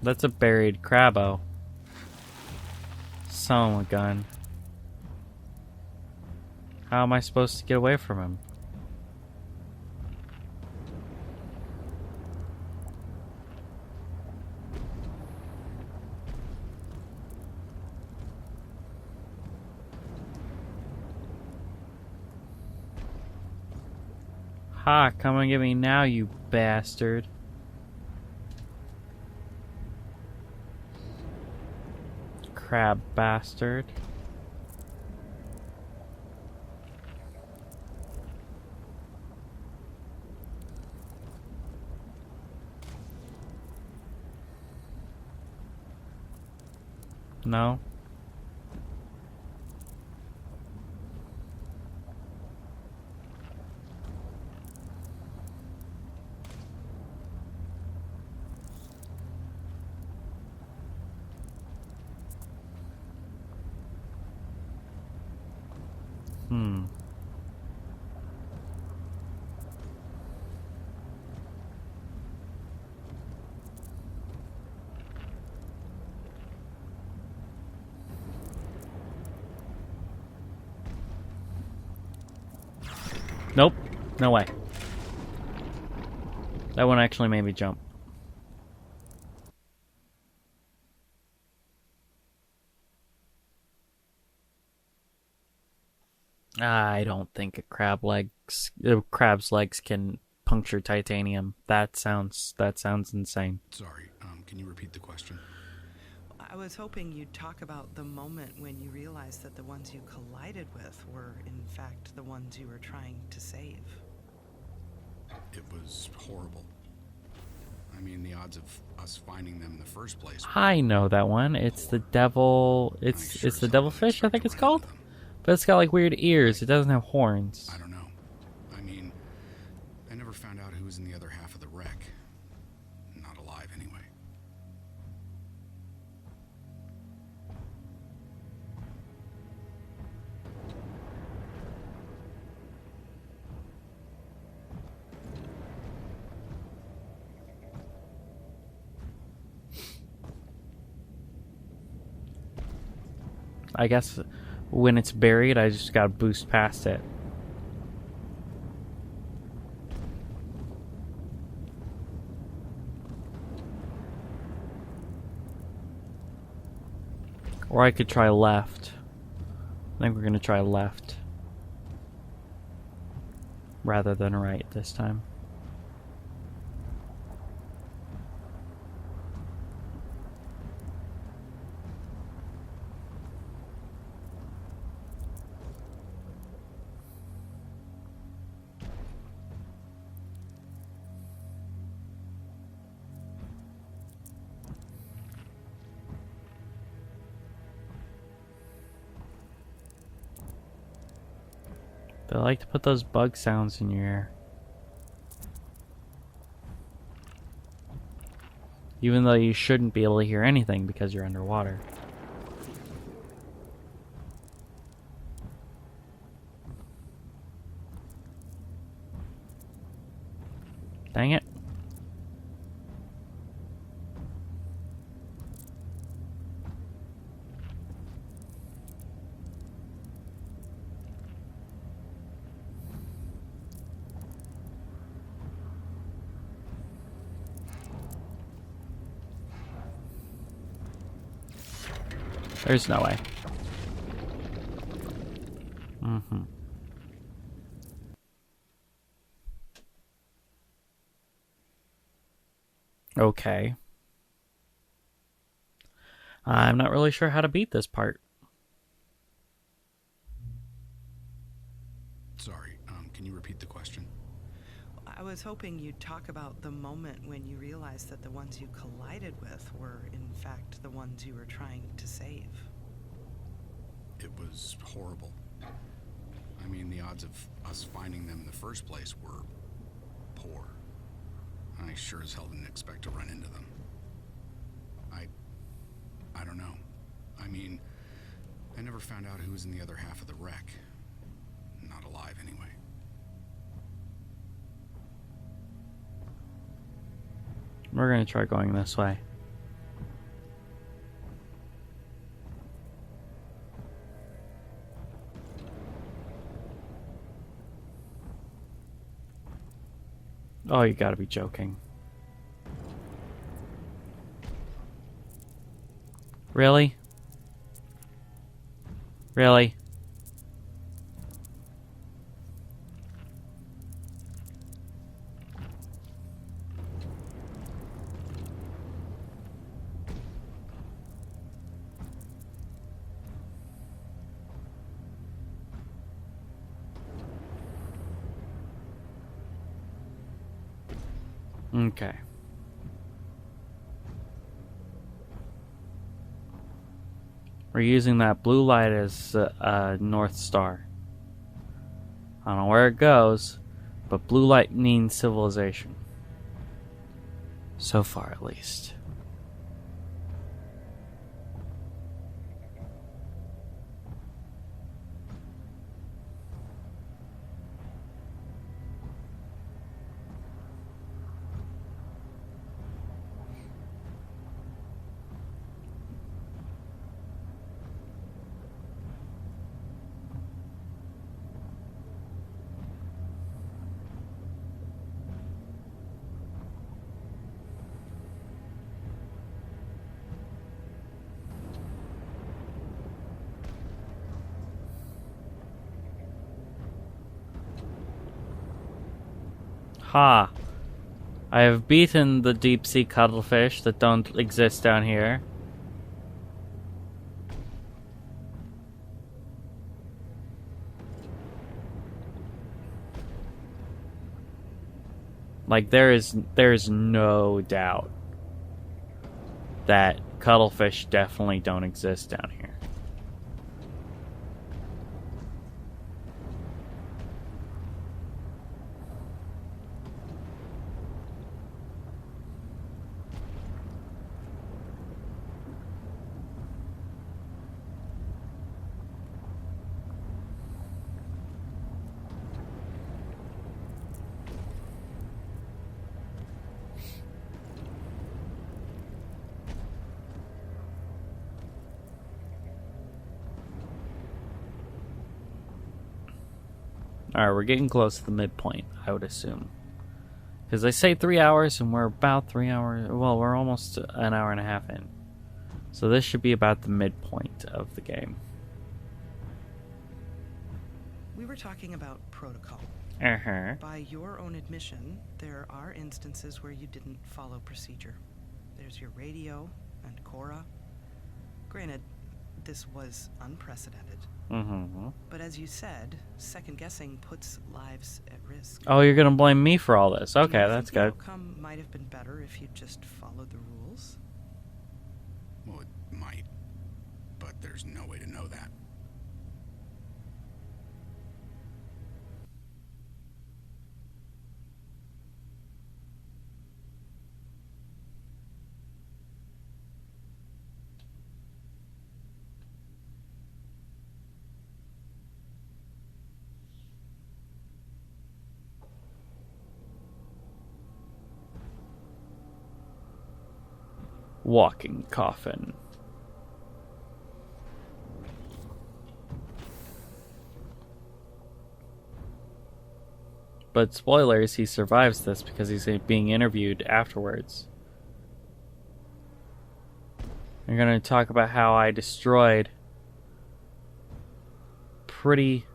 That's a buried crabbo. Son of a gun. How am I supposed to get away from him? Ha, come and get me now, you bastard. Crab bastard. No? Hmm. Nope. No way. That one actually made me jump. I don't think crab's legs can puncture titanium. That sounds insane. Sorry, can you repeat the question? I was hoping you'd talk about the moment when you realized that the ones you collided with were, in fact, the ones you were trying to save. It was horrible. I mean, the odds of us finding them in the first place. I know that one. It's the devil. It's the devilfish, I think it's called. But it's got like weird ears. It doesn't have horns. I don't know. I mean, I never found out who was in the other half of the wreck. Not alive, anyway. I guess when it's buried, I just gotta boost past it. Or I could try left. I think we're gonna try left. Rather than right this time. They like to put those bug sounds in your ear. Even though you shouldn't be able to hear anything because you're underwater. Dang it. There's no way. Okay. I'm not really sure how to beat this part. Sorry, can you repeat the question? I was hoping you'd talk about the moment when you realized that the ones you collided with were, in fact, the ones you were trying to save. It was horrible. I mean, the odds of us finding them in the first place were poor. I sure as hell didn't expect to run into them. I don't know. I mean, I never found out who was in the other half of the wreck. Not alive, anyway. We're gonna try going this way. Oh, you gotta be joking. Really? Really? Okay. We're using that blue light as a North Star. I don't know where it goes, but blue light means civilization. So far, at least. Ha! I have beaten the deep sea cuttlefish that don't exist down here. Like there is no doubt that cuttlefish definitely don't exist down here. Alright, we're getting close to the midpoint, I would assume. Because they say 3 hours, and we're about 3 hours... Well, we're almost an hour and a half in. So this should be about the midpoint of the game. We were talking about protocol. Uh-huh. By your own admission, there are instances where you didn't follow procedure. There's your radio and Cora. Granted, this was unprecedented. Mm-hmm. But as you said, second-guessing puts lives at risk. Oh, you're gonna blame me for all this. Okay, Do you that's think the good. outcome might have been better if you just followed the rules? Well, it might, but there's no way to know that. Walking coffin. But spoilers, he survives this because he's being interviewed afterwards. They're going to talk about how I destroyed pretty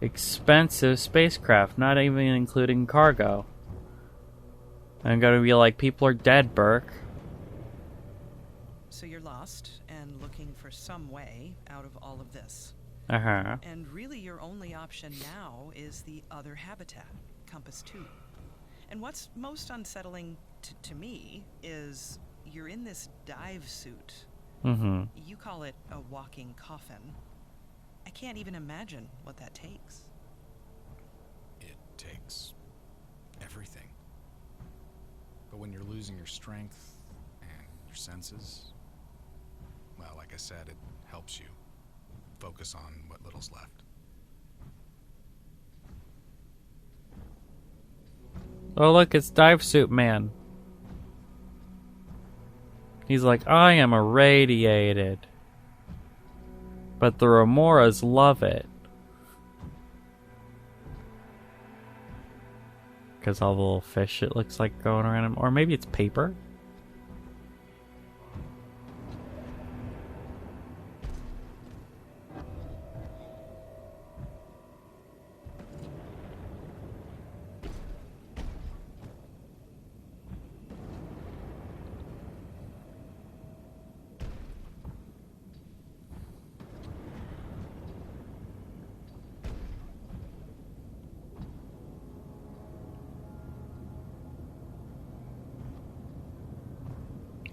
expensive spacecraft, not even including cargo. I'm going to be like, people are dead, Burke. So you're lost and looking for some way out of all of this. Uh-huh. And really your only option now is the other habitat, Compass 2. And what's most unsettling to me is you're in this dive suit. Mm-hmm. You call it a walking coffin. I can't even imagine what that takes. It takes everything. But when you're losing your strength and your senses, well, like I said, it helps you focus on what little's left. Oh, look, it's Dive Suit Man. He's like, I am irradiated. But the Remoras love it. Because all the little fish it looks like going around him. Or maybe it's paper?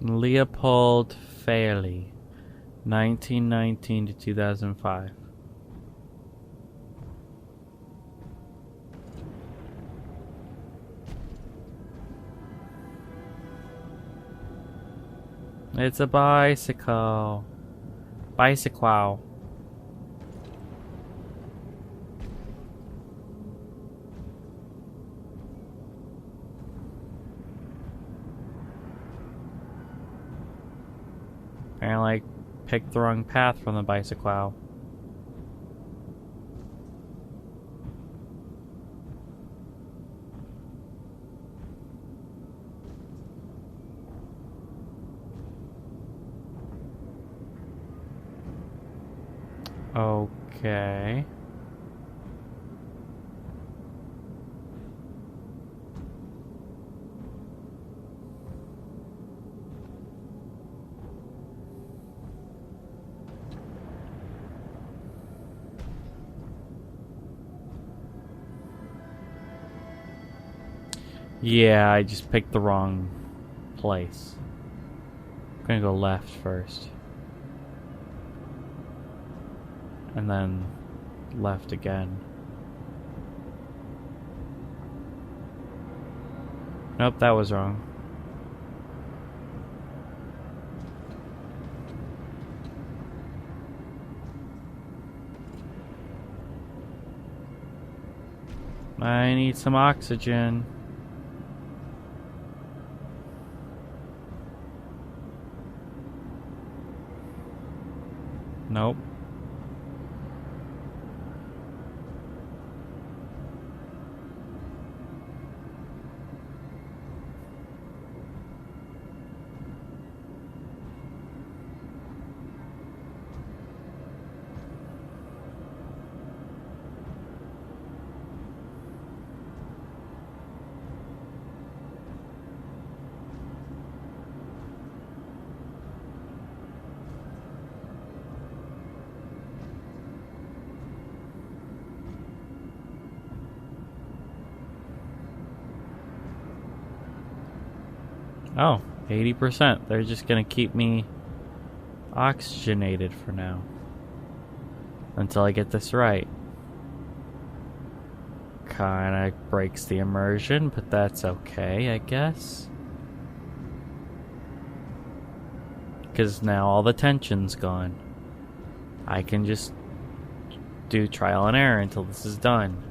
Leopold Fairley, 1919 to 2005. It's a bicycle. Bicycle. Apparently I picked the wrong path from the bicycle. Okay. Yeah, I just picked the wrong place. I'm gonna go left first. And then left again. Nope, that was wrong. I need some oxygen. Nope. Oh, 80%. They're just gonna keep me oxygenated for now. Until I get this right. Kinda breaks the immersion, but that's okay, I guess. Because now all the tension's gone. I can just do trial and error until this is done.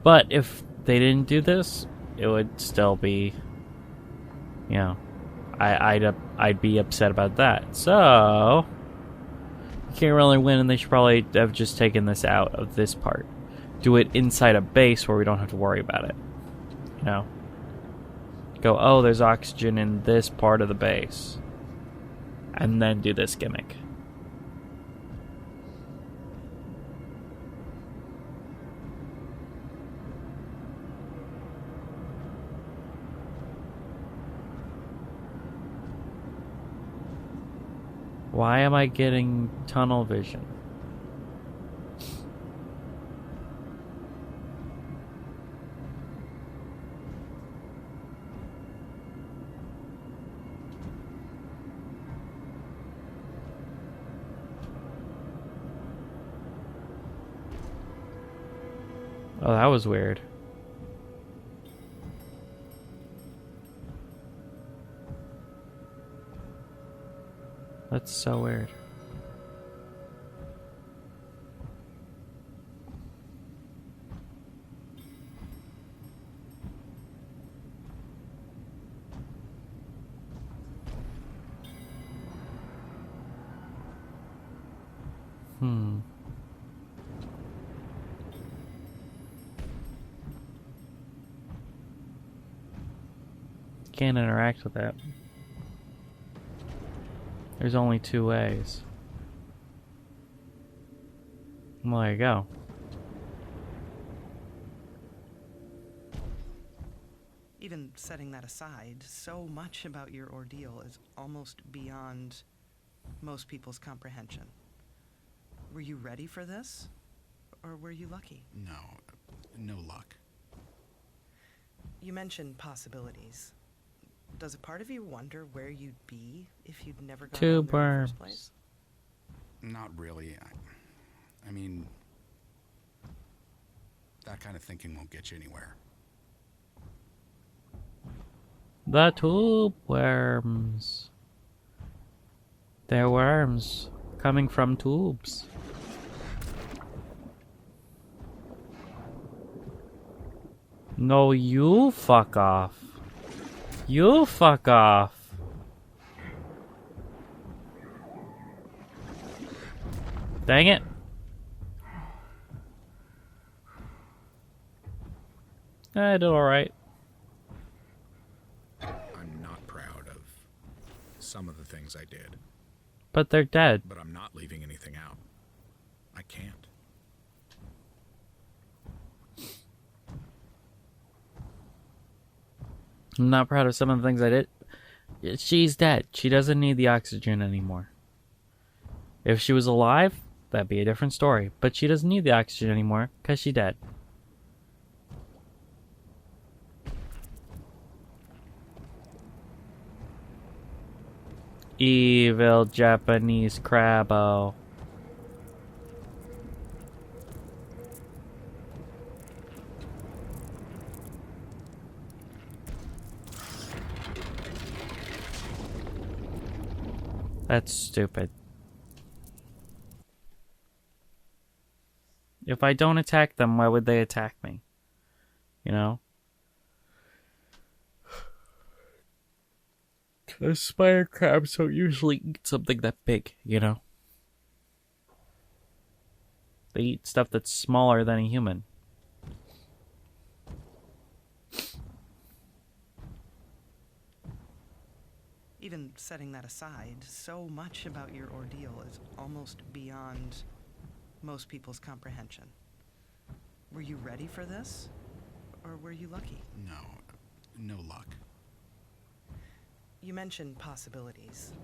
But if they didn't do this, it would still be, you know, I'd be upset about that. So you can't really win, and they should probably have just taken this out of this part. Do it inside a base where we don't have to worry about it. You know? Go, oh, there's oxygen in this part of the base. And then do this gimmick. Why am I getting tunnel vision? Oh, that was weird. That's so weird. can't interact with it. There's only two ways. Well, there you go. Even setting that aside, so much about your ordeal is almost beyond most people's comprehension. Were you ready for this? Or were you lucky? No luck. You mentioned possibilities. Does a part of you wonder where you'd be if you'd never gone Two down there in the first worms. place? Not really. I mean, that kind of thinking won't get you anywhere. The tube worms. They're worms coming from tubes. No, you fuck off. You fuck off. Dang it. I did alright. I'm not proud of some of the things I did, But they're dead. but I'm not leaving anything out. I can't. I'm not proud of some of the things I did. She's dead. She doesn't need the oxygen anymore. If she was alive, that'd be a different story. But she doesn't need the oxygen anymore because she's dead. Evil Japanese crabbo. That's stupid. If I don't attack them, why would they attack me? You know? The spider crabs don't usually eat something that big, you know? They eat stuff that's smaller than a human. Even setting that aside, so much about your ordeal is almost beyond most people's comprehension. Were you ready for this? Or were you lucky? No luck. You mentioned possibilities.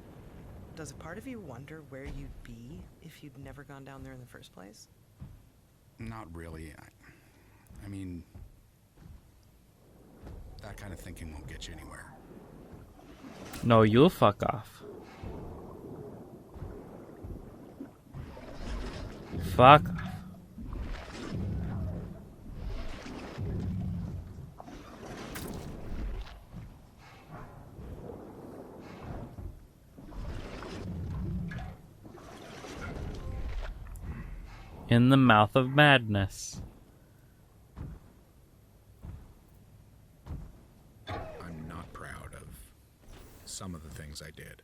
Does a part of you wonder where you'd be if you'd never gone down there in the first place? Not really. I mean, that kind of thinking won't get you anywhere. No, you fuck off. Fuck off. In the mouth of madness. I'm not proud of some of the things I did,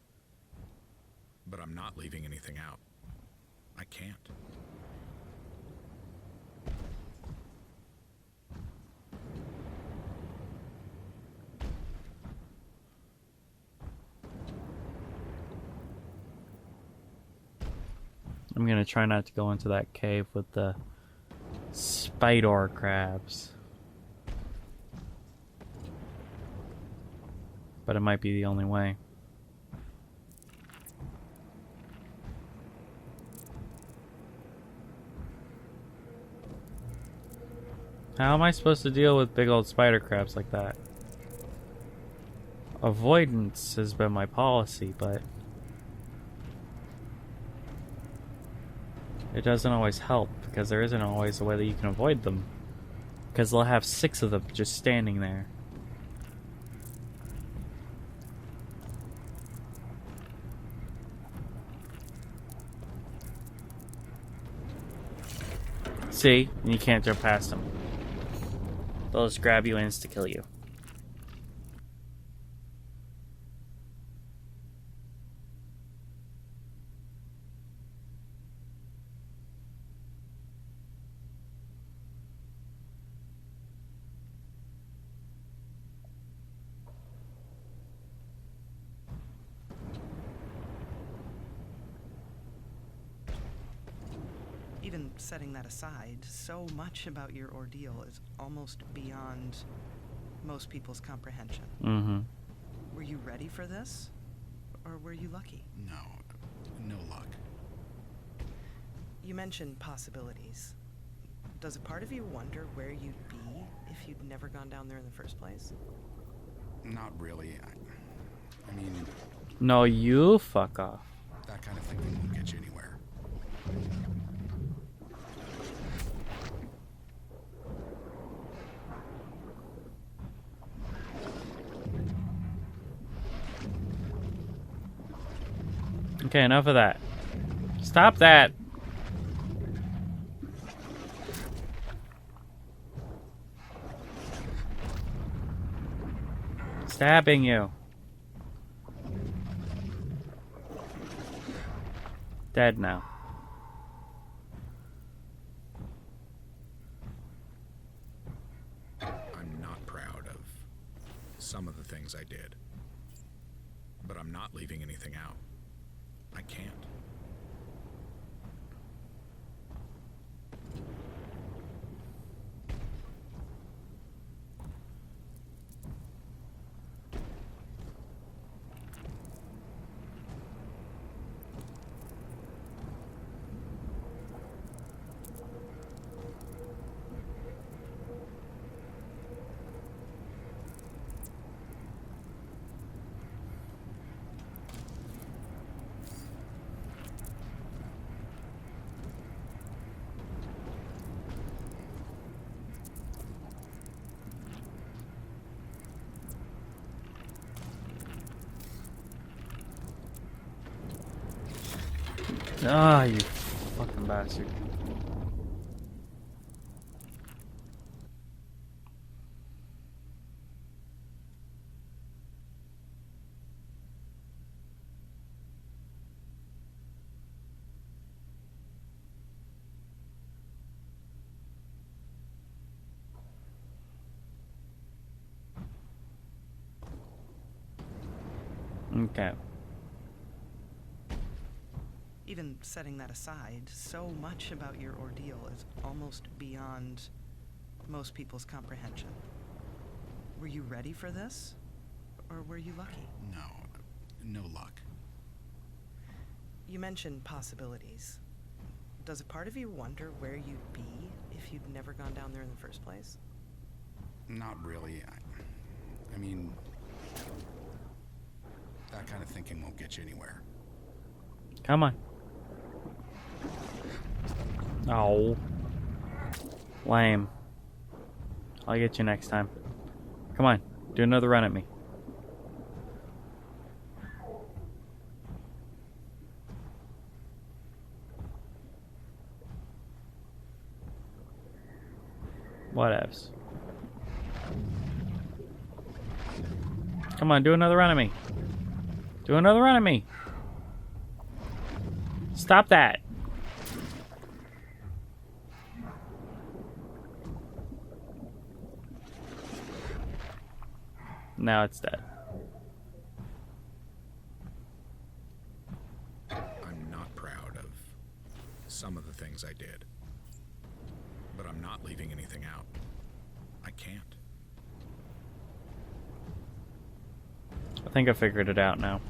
but I'm not leaving anything out. I can't. I'm gonna try not to go into that cave with the spider crabs. But it might be the only way. How am I supposed to deal with big old spider crabs like that? Avoidance has been my policy, but it doesn't always help, because there isn't always a way that you can avoid them. Because they'll have 6 of them just standing there. See? And you can't jump past them. They'll just grab you and insta-kill you. Even setting that aside, so much about your ordeal is almost beyond most people's comprehension. Mm-hmm. Were you ready for this? Or were you lucky? No luck. You mentioned possibilities. Does a part of you wonder where you'd be if you'd never gone down there in the first place? Not really. I mean, No, you fuck off. that kind of thinking won't get you anywhere. Okay, enough of that. Stop that. Stabbing you. Dead now. I'm not proud of some of the things I did. But I'm not leaving anything out. I can't. Ah, you fucking bastard. Okay. Even setting that aside, so much about your ordeal is almost beyond most people's comprehension. Were you ready for this? Or were you lucky? No luck. You mentioned possibilities. Does a part of you wonder where you'd be if you'd never gone down there in the first place? Not really. I mean, that kind of thinking won't get you anywhere. Come on. Oh. Lame. I'll get you next time. Come on. Do another run at me. Whatevs. Come on, do another run at me. Do another run at me. Stop that. Now it's dead. I'm not proud of some of the things I did. But I'm not leaving anything out. I can't. I think I figured it out now.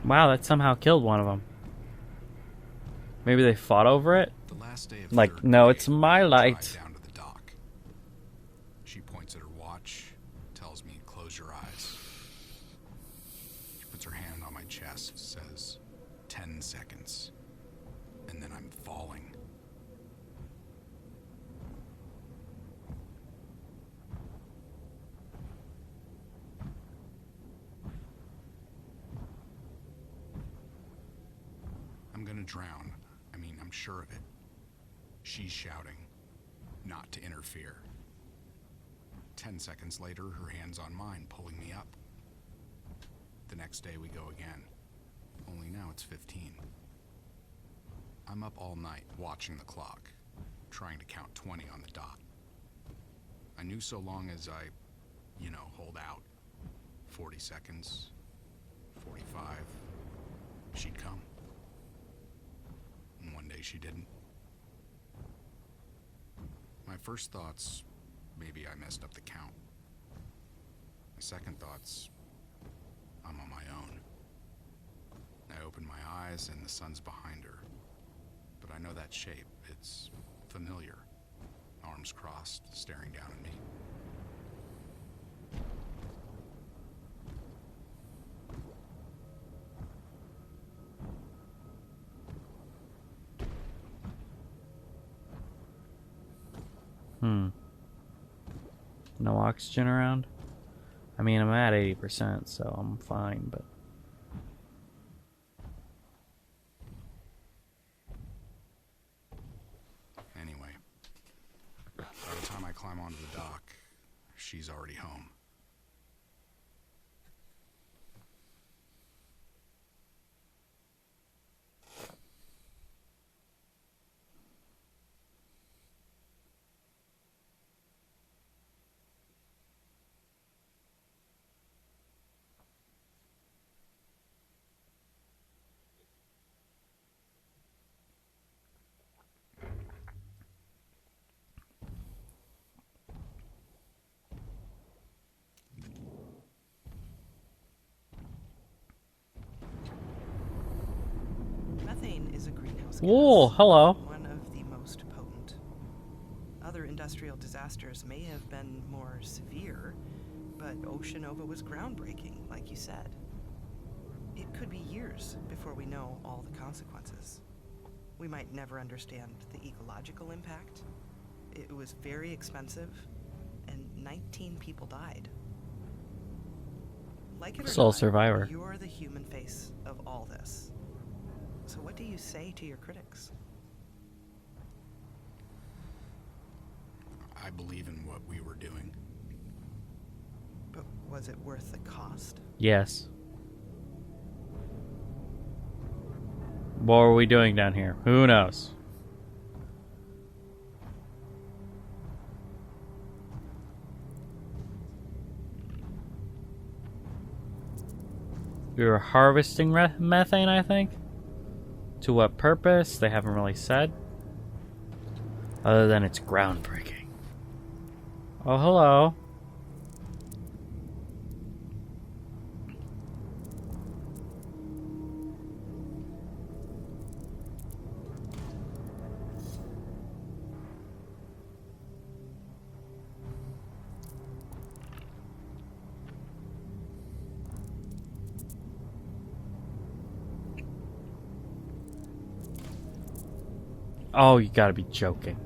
Wow, that somehow killed one of them. Maybe they fought over it? The last day of Like, third no, grade, it's my I light. drive down to the dock. She points at her watch, tells me, close your eyes. She puts her hand on my chest, says, 10 seconds. And then I'm falling. drown. I mean, I'm sure of it. She's shouting, not to interfere. 10 seconds later, her hand's on mine, pulling me up. The next day we go again. Only now it's 15. I'm up all night watching the clock, trying to count 20 on the dot. I knew so long as I, hold out. 40 seconds, 45, she'd come. And one day she didn't. My first thoughts, maybe I messed up the count. My second thoughts, I'm on my own. I open my eyes and the sun's behind her. But I know that shape. It's familiar. Arms crossed, staring down at me. No oxygen around? I mean, I'm at 80%, so I'm fine, but... Anyway, by the time I climb onto the dock, she's already home. Methane is a greenhouse gas. Whoa, hello. One of the most potent. Other industrial disasters may have been more severe, but Ocean Nova was groundbreaking, like you said. It could be years before we know all the consequences. We might never understand the ecological impact. It was very expensive, and 19 people died. Like it or Sole not, survivor. you're the human face of all this. So what do you say to your critics? I believe in what we were doing. But was it worth the cost? Yes. What are we doing down here? Who knows? We were harvesting methane, I think. To what purpose? They haven't really said. Other than it's groundbreaking. Oh, hello. Oh, you gotta be joking.